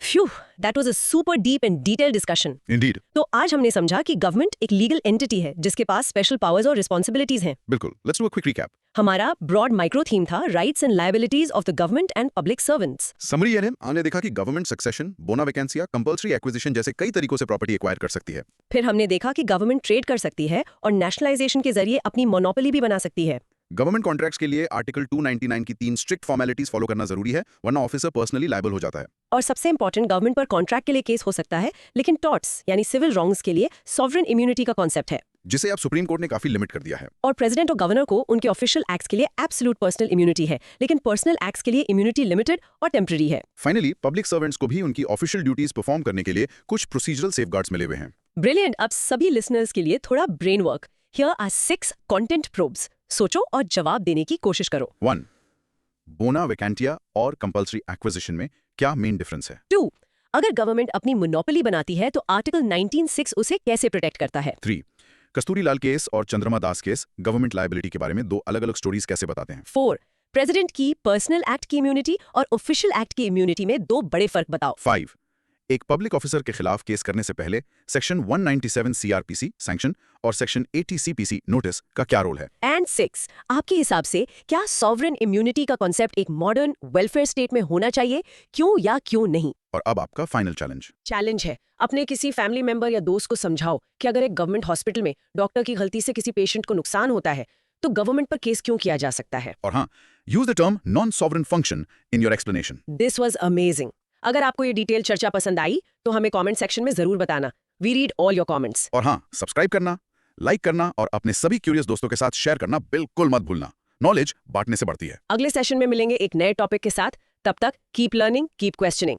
Few, that was a super deep and detailed discussion. Indeed. तो आज हमने समझा कि गवर्नमेंट एक लीगल एंटिटी है जिसके पास स्पेशल पावर्स और रिस्पॉन्सिबिलिटीज हैं। बिल्कुल. Let's do a quick recap. हमारा ब्रॉड माइक्रो थीम था rights and liabilities of the government and public servants. Summary ये है, हमने देखा कि गवर्नमेंट सक्सेशन, बोना वैकेंसिया, कंपल्सरी एक्विजिशन जैसे कई तरीकों से प्रॉपर्टी एक्वायर कर सकती है। फिर हमने देखा कि गवर्नमेंट ट्रेड कर सकती है और नेशनलाइजेशन के जरिए अपनी मोनोपोली भी बना सकती है। गवर्नमेंट कॉन्ट्रैक्ट्स के लिए आर्टिकल 299 की 3 स्ट्रिक्ट फॉर्मेलिटीज फॉलो करना जरूरी है, वरना ऑफिसर पर्सनली लायबल हो जाता है। और सबसे इंपॉर्टेंट, गवर्नमेंट पर कॉन्ट्रैक्ट के लिए केस हो सकता है, लेकिन टॉर्ट्स यानी सिविल रॉन्ग्स के लिए सॉवरेन इम्यूनिटी का कॉन्सेप्ट है, जिसे अब सुप्रीम कोर्ट ने काफी लिमिट कर दिया है। और प्रेसिडेंट और गवर्नर को उनके ऑफिशियल एक्ट्स के लिए एब्सोल्यूट पर्सनल इम्यूनिटी है, लेकिन पर्सनल एक्ट्स के लिए इम्यूनिटी लिमिटेड और टेम्पररी है। फाइनली, पब्लिक सर्वेंट्स को भी उनकी ऑफिशियल ड्यूटीज परफॉर्म करने के लिए कुछ प्रोसीजरल सेफगार्ड्स मिले हुए हैं। ब्रिलियंट। अब सभी लिसनर्स के लिए थोड़ा brain work. Here are 6 content probes. सोचो और जवाब देने की कोशिश करो। 1. बोना वैकेंटिया और कंपल्सरी एक्विजिशन में क्या मेन डिफरेंस है? 2. अगर गवर्नमेंट अपनी मोनोपोली बनाती है तो आर्टिकल 19(6) उसे कैसे प्रोटेक्ट करता है? 3. कस्तूरी लाल केस और चंद्रमा दास केस गवर्नमेंट लायबिलिटी के बारे में 2 अलग-अलग स्टोरीज कैसे बताते हैं? 4. प्रेसिडेंट की पर्सनल एक्ट की इम्यूनिटी और ऑफिशियल एक्ट की इम्यूनिटी में 2 बड़े फर्क बताओ। 5. एक पब्लिक ऑफिसर के खिलाफ केस करने से पहले सेक्शन 197 सीआरपीसी सैंक्शन और सेक्शन 80 सीपीसी नोटिस का क्या रोल है? एंड 6. आपके हिसाब से क्या सॉवरेन इम्यूनिटी का कॉन्सेप्ट एक मॉडर्न वेलफेयर स्टेट में होना चाहिए? क्यों या क्यों नहीं? और अब आपका फाइनल चैलेंज है, अपने किसी फैमिली मेंबर या दोस्त को समझाओ कि अगर एक गवर्नमेंट हॉस्पिटल में डॉक्टर की गलती से किसी पेशेंट को नुकसान होता है तो गवर्नमेंट पर केस क्यों किया जा सकता है? और हाँ, use the term non sovereign function in your explanation. This was amazing. अगर आपको ये डिटेल चर्चा पसंद आई तो हमें कमेंट सेक्शन में जरूर बताना। We read all your comments. और हाँ, सब्सक्राइब करना, लाइक करना और अपने सभी क्यूरियस दोस्तों के साथ शेयर करना बिल्कुल मत भूलना। नॉलेज बांटने से बढ़ती है। अगले सेशन में मिलेंगे एक नए टॉपिक के साथ। तब तक कीप लर्निंग, कीप क्वेश्चनिंग।